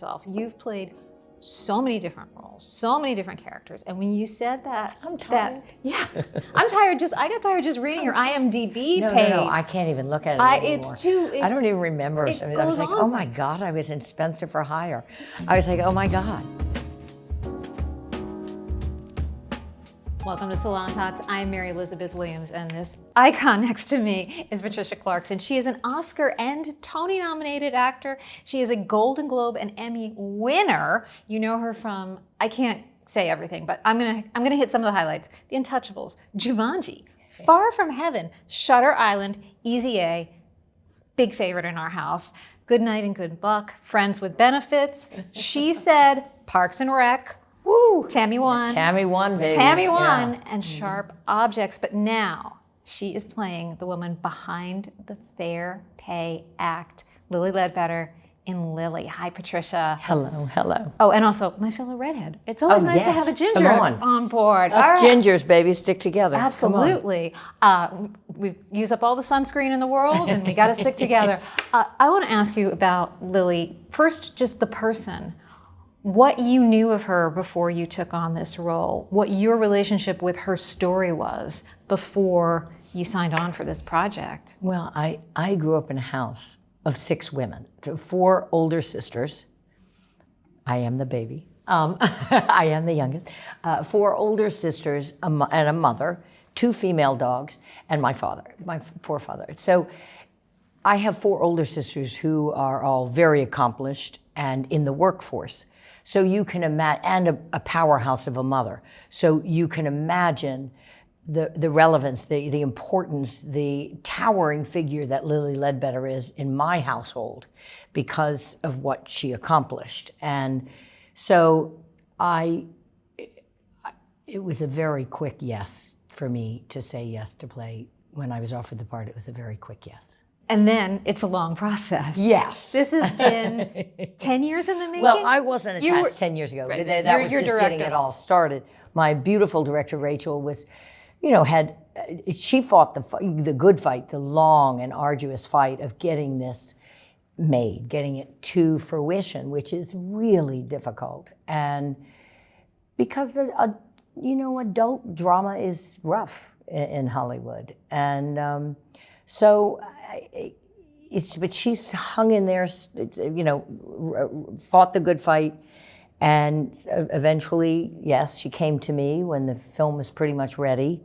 yourself. You've played so many different roles, so many different characters. And when you said that, I'm tired. I'm tired. I got tired just reading your IMDb page. No, I can't even look at it anymore. I don't even remember. I was like, oh my God, I was in Spencer for Hire. I was like, oh my God. Welcome to Salon Talks. I'm Mary Elizabeth Williams, and this icon next to me is Patricia Clarkson. She is an Oscar and Tony-nominated actor. She is a Golden Globe and Emmy winner. You know her from, I can't say everything, but I'm gonna hit some of the highlights. The Untouchables, Jumanji, Far From Heaven, Shutter Island, Easy A, big favorite in our house, Good Night and Good Luck, Friends with Benefits, She Said, Parks and Rec, woo, Tammy One, baby. Tammy One, and Sharp Objects. But now she is playing the woman behind the Fair Pay Act, Lilly Ledbetter in Lilly. Hi, Patricia. Hello. Oh, and also my fellow redhead. It's always nice to have a ginger on board. Us gingers, baby, stick together. Absolutely. We use up all the sunscreen in the world, and we got to stick together. I want to ask you about Lilly. First, just the person. What you knew of her before you took on this role, what your relationship with her story was before you signed on for this project. Well, I grew up in a house of 6 women, 4 older sisters. I am the baby. I am the youngest. 4 older sisters and a mother, 2 female dogs, and my father, my poor father. So I have 4 older sisters who are all very accomplished and in the workforce. So you can imagine, and a powerhouse of a mother. So you can imagine the relevance, the importance, the towering figure that Lilly Ledbetter is in my household because of what she accomplished. And so it was a very quick yes for me to say yes to play. When I was offered the part, it was a very quick yes. And then it's a long process. Yes. This has been 10 years in the making? Well, I wasn't attached 10 years ago. Right. That was just getting it all started. My beautiful director, Rachel, was, she fought the good fight, the long and arduous fight of getting this made, getting it to fruition, which is really difficult. And because, adult drama is rough in Hollywood. And but she's hung in there, fought the good fight, and eventually, yes, she came to me when the film was pretty much ready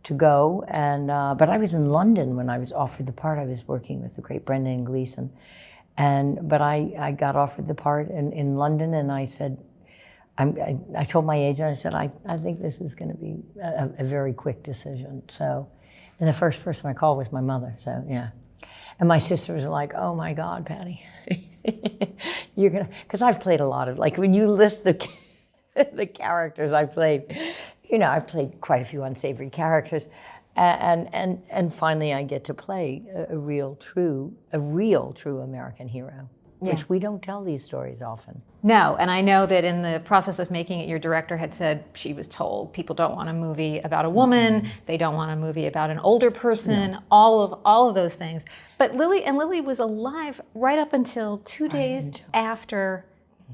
to go. And but I was in London when I was offered the part. I was working with the great Brendan Gleeson, but I got offered the part in London, and I said, I told my agent, I said, I think this is going to be a very quick decision. So. And the first person I called was my mother, so yeah. And my sisters were like, oh my God, Patty, you're gonna, because I've played a lot of, like when you list the characters I've played, I've played quite a few unsavory characters. And finally I get to play a real true American hero. Yeah. Which we don't tell these stories often. No, and I know that in the process of making it, your director had said she was told people don't want a movie about a woman, they don't want a movie about an older person, all of those things. But Lilly was alive right up until 2 days after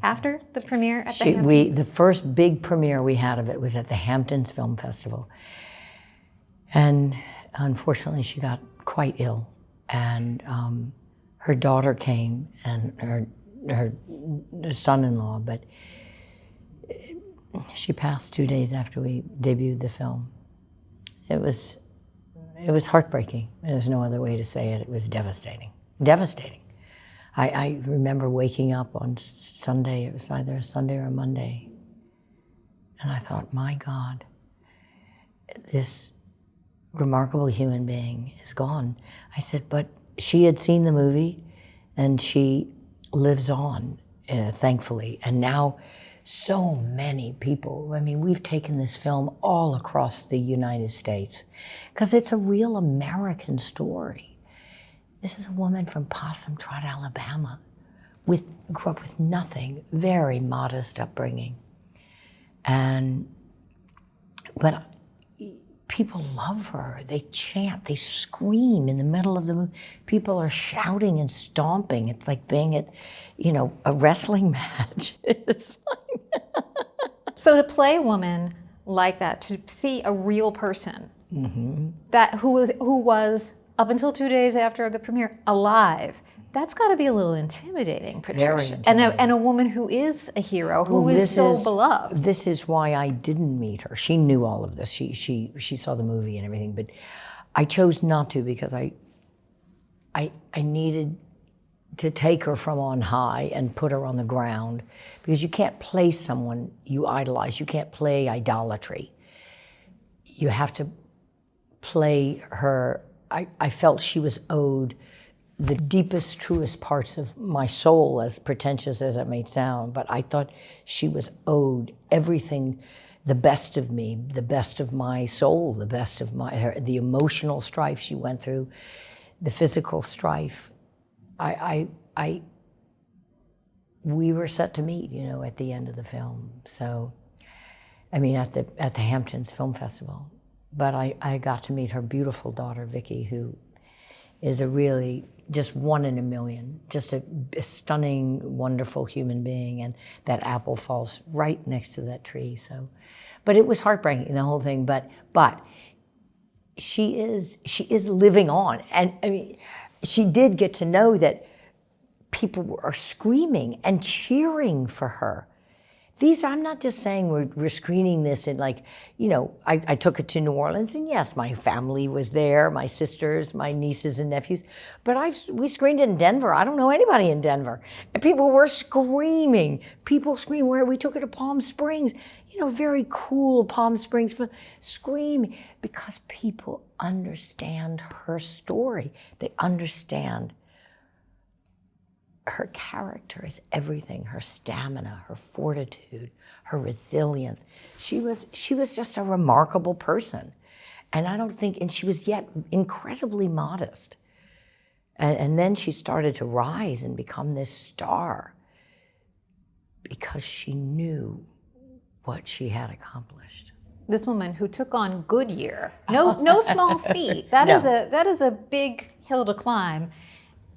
the premiere at the Hamptons. The first big premiere we had of it was at the Hamptons Film Festival. And unfortunately she got quite ill, and her daughter came and her son-in-law, but she passed 2 days after we debuted the film. It was heartbreaking. There's no other way to say it. It was devastating. Devastating. I remember waking up on Sunday, it was either a Sunday or a Monday, and I thought, my God, this remarkable human being is gone. I said, but she had seen the movie, and she lives on, thankfully. And now so many people, we've taken this film all across the United States because it's a real American story. This is a woman from Possum Trot, Alabama, grew up with nothing, very modest upbringing. But people love her. They chant, they scream in the middle of the movie. People are shouting and stomping. It's like being at, a wrestling match. It's like So to play a woman like that, to see a real person that who was up until 2 days after the premiere alive, that's got to be a little intimidating, Patricia. Very intimidating. And a woman who is a hero, who is so beloved. This is why I didn't meet her. She knew all of this. She saw the movie and everything, but I chose not to because I needed to take her from on high and put her on the ground, because you can't play someone you idolize. You can't play idolatry. You have to play her. I felt she was owed the deepest, truest parts of my soul, as pretentious as it may sound, but I thought she was owed everything, the best of me, the best of my soul, the best of the emotional strife she went through, the physical strife. We were set to meet, at the end of the film. So, at the Hamptons Film Festival. But I got to meet her beautiful daughter, Vicky, who is a really just one in a million, just a stunning, wonderful human being. And that apple falls right next to that tree. So, but it was heartbreaking, the whole thing. But she is living on. And she did get to know that people are screaming and cheering for her. I'm not just saying we're screening this in I took it to New Orleans, and yes, my family was there, my sisters, my nieces and nephews, but we screened it in Denver. I don't know anybody in Denver. And people were screaming. People screamed where we took it to Palm Springs, very cool Palm Springs, screaming, because people understand her story. They understand her character is everything, her stamina, her fortitude, her resilience. She was just a remarkable person. And she was yet incredibly modest. And then she started to rise and become this star because she knew what she had accomplished. This woman who took on Goodyear, no small feat. That is a big hill to climb,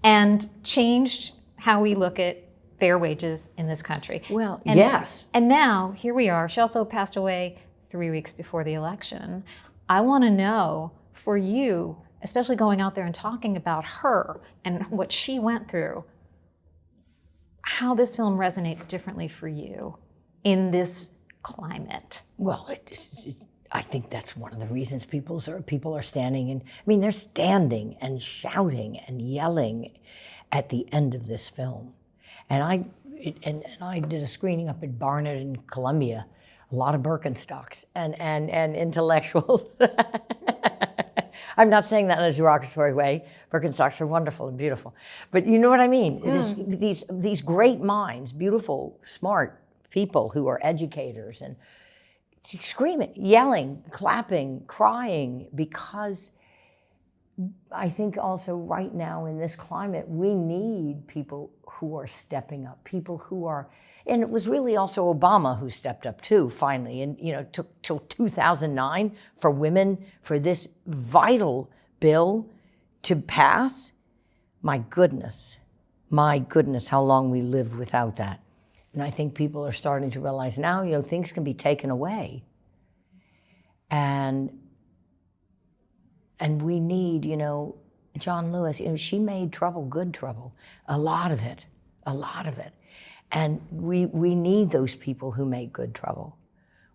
and changed how we look at fair wages in this country. Well, yes. And now, here we are. She also passed away 3 weeks before the election. I want to know, for you, especially going out there and talking about her and what she went through, how this film resonates differently for you in this climate. Well, I think that's one of the reasons people are standing and, they're standing and shouting and yelling at the end of this film. And I did a screening up at Barnett in Columbia, a lot of Birkenstocks and intellectuals. I'm not saying that in a derogatory way. Birkenstocks are wonderful and beautiful. But you know what I mean? These great minds, beautiful, smart people who are educators, and screaming, yelling, clapping, crying, because I think also right now in this climate, we need people who are stepping up, people who are, and it was really also Obama who stepped up too, finally, and took till 2009 for women, for this vital bill to pass. My goodness, how long we lived without that. And I think people are starting to realize now, things can be taken away. And we need, John Lewis, she made trouble, good trouble, a lot of it. And we need those people who make good trouble.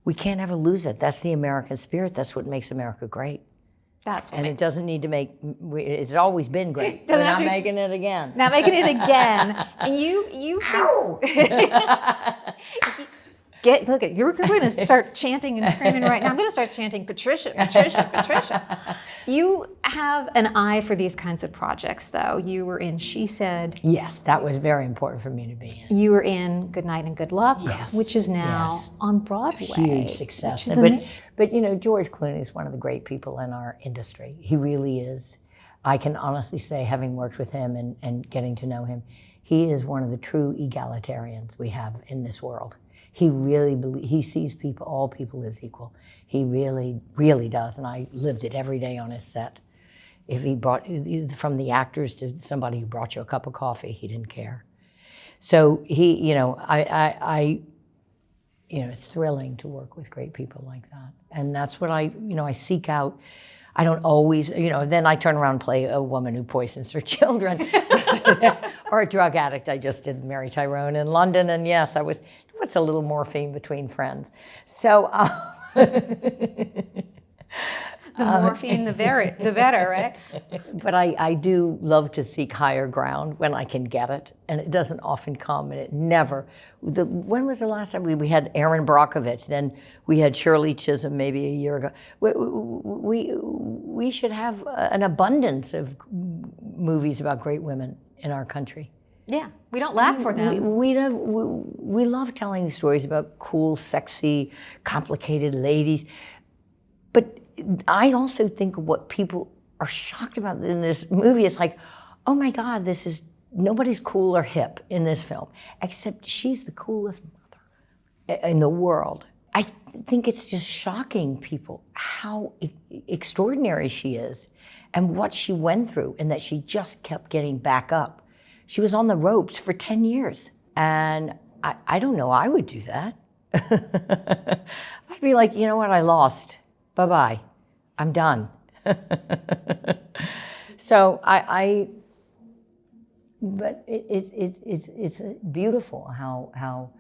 We can't ever lose it. That's the American spirit. That's what makes America great. And it doesn't need to it's always been great. We're not making it again. Not making it again. And you look at, you're going to start chanting and screaming right now. I'm going to start chanting, Patricia, Patricia, Patricia. You have an eye for these kinds of projects, though. You were in She Said. Yes, that was very important for me to be in. You were in Good Night and Good Luck, which is now on Broadway. Huge success. But George Clooney is one of the great people in our industry. He really is. I can honestly say, having worked with him and getting to know him, He is one of the true egalitarians we have in this world. He really he sees people, all people as equal. He really, really does, and I lived it every day on his set. If he brought, from the actors to somebody who brought you a cup of coffee, he didn't care. So he, it's thrilling to work with great people like that. And that's what I seek out. I don't always, then I turn around and play a woman who poisons her children or a drug addict. I just did Mary Tyrone in London. And yes, what's a little morphine between friends? So, the morphine, the better, right? But I do love to seek higher ground when I can get it, and it doesn't often come, and it never. When was the last time we had Erin Brockovich? Then we had Shirley Chisholm maybe a year ago. We should have an abundance of movies about great women in our country. Yeah, we don't lack for them. We love telling stories about cool, sexy, complicated ladies, but I also think what people are shocked about in this movie is like, oh my God, nobody's cool or hip in this film, except she's the coolest mother in the world. I think it's just shocking people how extraordinary she is and what she went through, and that she just kept getting back up. She was on the ropes for 10 years, and I don't know, I would do that. I'd be like, you know what, I lost. Bye-bye. I'm done. So but it's beautiful how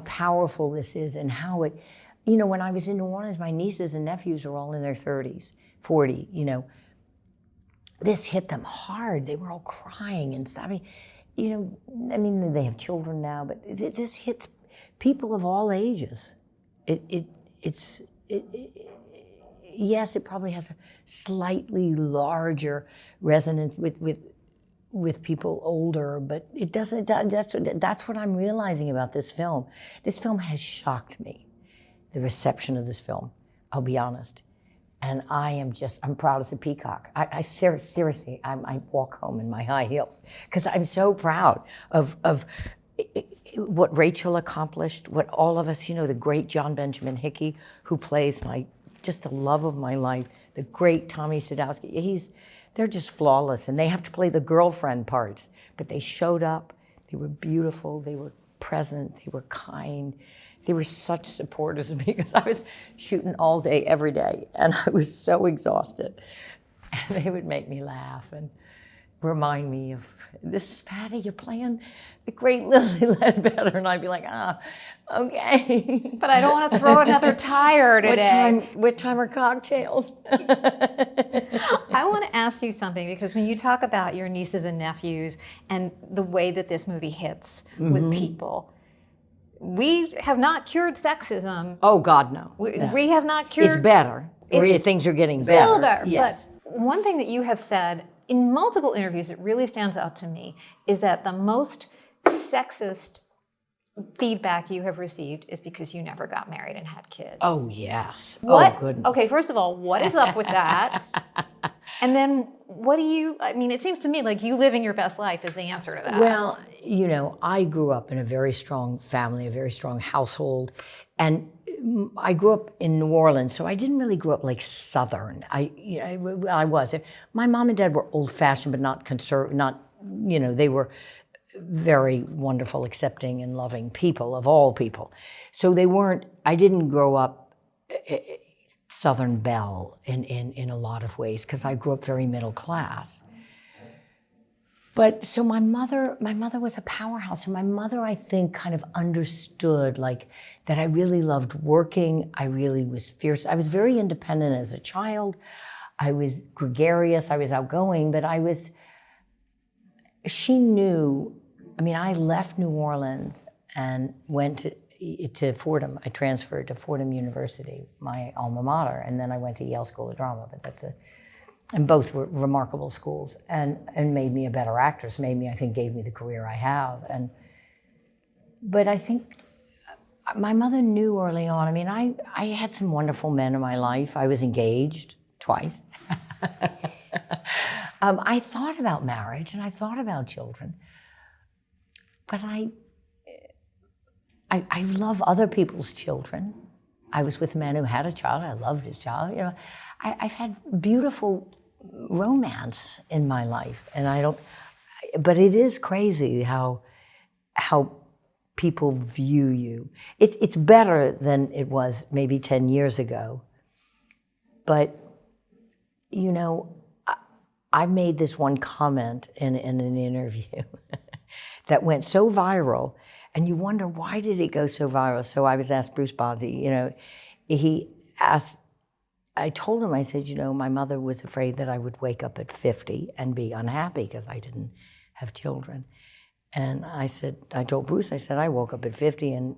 powerful this is, and how it, when I was in New Orleans, my nieces and nephews are all in their 30s, 40, this hit them hard. They were all crying and sobbing. They have children now, but this hits people of all ages. Yes, it probably has a slightly larger resonance with people older, but it doesn't. That's what I'm realizing about this film. This film has shocked me, the reception of this film. I'll be honest, and I'm proud as a peacock. I seriously, I walk home in my high heels because I'm so proud of what Rachel accomplished, what all of us, the great John Benjamin Hickey, who plays just the love of my life, the great Tommy Sadowski. They're just flawless, and they have to play the girlfriend parts, but they showed up, they were beautiful, they were present, they were kind, they were such supporters of me, because I was shooting all day, every day, and I was so exhausted. And they would make me laugh and remind me of, this is Patty, you're playing the great Lilly Ledbetter, and I'd be like, okay. But I don't want to throw another tire today. What time are cocktails? I want to ask you something, because when you talk about your nieces and nephews and the way that this movie hits with people, we have not cured sexism. Oh God, no. We have not cured. It's better. Things are getting better. Still better. Yes. But one thing that you have said in multiple interviews, it really stands out to me, is that the most sexist feedback you have received is because you never got married and had kids. Oh, yes. What? Oh, goodness. Okay, first of all, what is up with that? And then it seems to me like you living your best life is the answer to that. Well, I grew up in a very strong family, a very strong household, and I grew up in New Orleans, so I didn't really grow up like Southern. I was. My mom and dad were old-fashioned, but not they were very wonderful, accepting, and loving people, of all people. So I didn't grow up Southern belle in a lot of ways, because I grew up very middle class. But so my mother was a powerhouse. And my mother, I think, kind of understood that I really loved working. I really was fierce. I was very independent as a child. I was gregarious. I was outgoing, but she knew. I left New Orleans and went to Fordham. I transferred to Fordham University, my alma mater, and then I went to Yale School of Drama. But and both were remarkable schools, and made me a better actress. Gave me the career I have. But I think my mother knew early on. I had some wonderful men in my life. I was engaged twice. I thought about marriage and I thought about children. but I love other people's children. I was with a man who had a child. I loved his child. You know, I've had beautiful romance in my life, and I don't. But it is crazy how people view you. It's better than it was maybe 10 years ago. But you know, I made this one comment in an interview that went so viral, and you wonder, why did it go so viral? So I was asked, Bruce Bozzi, you know, he asked, I told him, I said, you know, my mother was afraid that I would wake up at 50 and be unhappy because I didn't have children. And I said, I told Bruce, I said, I woke up at 50 and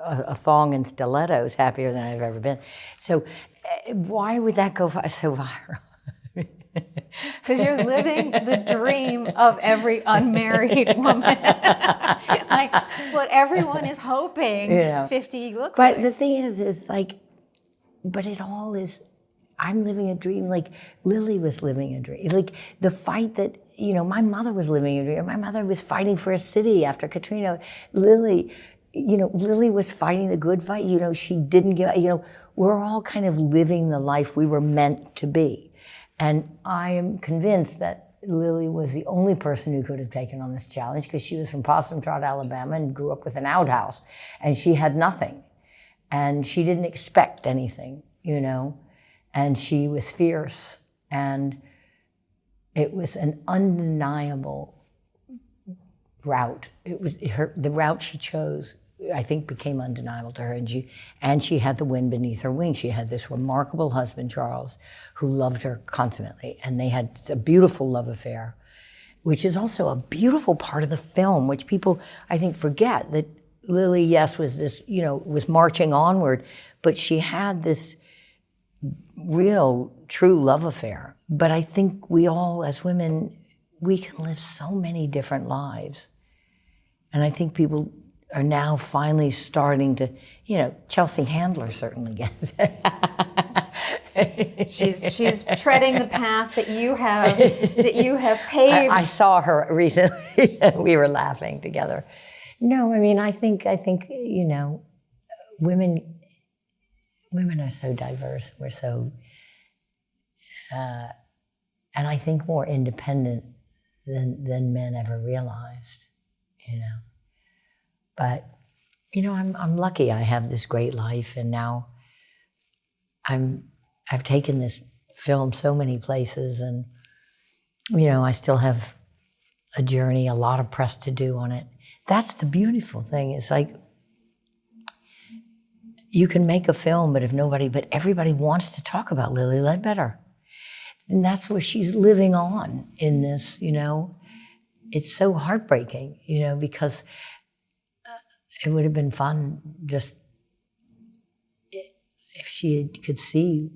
a thong and stilettos, happier than I've ever been. So why would that go so viral? Because you're living the dream of every unmarried woman. Like, it's what everyone is hoping 50 looks like. But the thing is like, but it all is, I'm living a dream, like Lilly was living a dream. Like the fight that, you know, my mother was living a dream. My mother was fighting for a city after Katrina. Lilly, you know, Lilly was fighting the good fight. You know, she didn't give, you know, we're all kind of living the life we were meant to be. And I am convinced that Lilly was the only person who could have taken on this challenge, because she was from Possum Trot, Alabama, and grew up with an outhouse. And she had nothing. And she didn't expect anything, you know. And she was fierce. And it was an undeniable route. It was the route she chose, I think, became undeniable to her, and she had the wind beneath her wings. She had this remarkable husband, Charles, who loved her consummately, and they had a beautiful love affair, which is also a beautiful part of the film, which people, I think, forget, that Lilly, yes, was this, you know, was marching onward, but she had this real, true love affair. But I think we all, as women, we can live so many different lives, and I think people are now finally starting to, you know, Chelsea Handler certainly gets it. She's treading the path that you have paved. I saw her recently. We were laughing together. No, I mean, I think you know, women are so diverse. We're so, and I think more independent than men ever realized, you know. But, you know, I'm lucky I have this great life, and now I've taken this film so many places, and, you know, I still have a journey, a lot of press to do on it. That's the beautiful thing. It's like, you can make a film, but everybody wants to talk about Lilly Ledbetter. And that's where she's living on in this, you know. It's so heartbreaking, you know, because it would have been fun just if she could see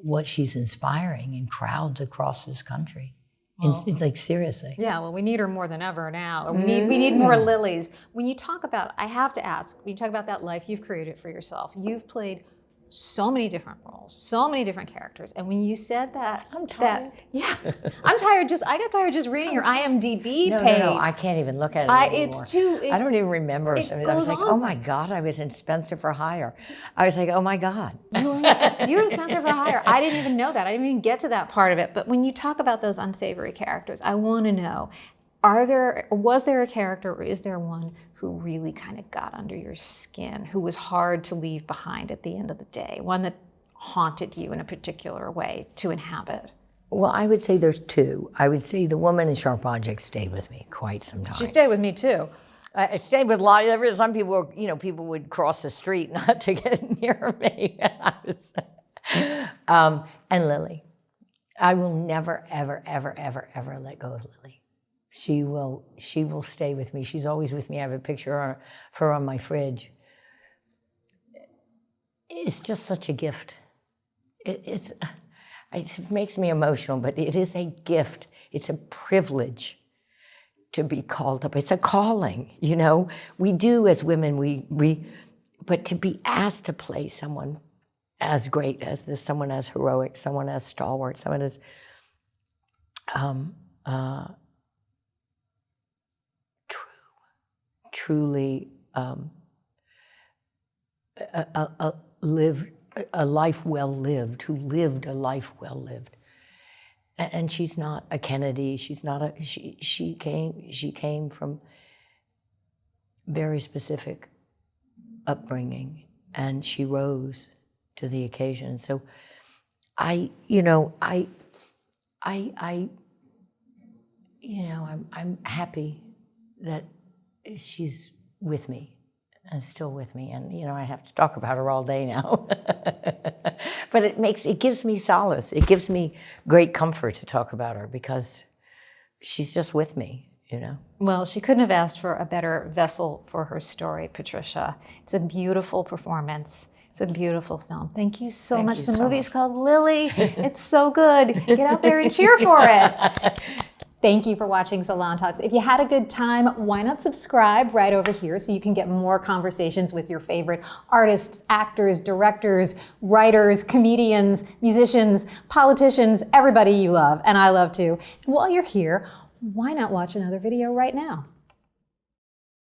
what she's inspiring in crowds across this country. Well, it's like, seriously. Yeah, well, we need her more than ever now. We need more Lillys. When you talk about, I have to ask, when you talk about that life you've created for yourself, you've played so many different roles, so many different characters. And when you said that, I'm tired. I'm tired. I got tired just reading your IMDb page. No, I can't even look at it anymore. I don't even remember. I was like, oh my God, I was in Spencer for Hire. I was like, oh my God. You were in Spencer for Hire. I didn't even know that. I didn't even get to that part of it. But when you talk about those unsavory characters, I want to know, was there a character, or is there one who really kind of got under your skin, who was hard to leave behind at the end of the day, one that haunted you in a particular way to inhabit? Well, I would say there's two. I would say the woman in Sharp Objects stayed with me quite some time. She stayed with me too. I stayed with a lot. Some people were, you know, people would cross the street not to get near me. And Lilly. I will never, ever, ever, ever, ever let go of Lilly. She will stay with me. She's always with me. I have a picture of her on my fridge. It's just such a gift. It makes me emotional, but it is a gift. It's a privilege to be called up. It's a calling, you know. We do as women, but to be asked to play someone as great as this, someone as heroic, someone as stalwart, someone as truly lived a life well lived, who lived a life well lived. And she's not a Kennedy. She's not a. She came from very specific upbringing, and she rose to the occasion. So, I'm happy that she's with me and still with me. And, I have to talk about her all day now. But it gives me solace. It gives me great comfort to talk about her because she's just with me, Well, she couldn't have asked for a better vessel for her story, Patricia. It's a beautiful performance. It's a beautiful film. Thank you so much. The movie is called Lilly. It's so good. Get out there and cheer for it. Thank you for watching Salon Talks. If you had a good time, why not subscribe right over here so you can get more conversations with your favorite artists, actors, directors, writers, comedians, musicians, politicians, everybody you love, and I love too. And while you're here, why not watch another video right now?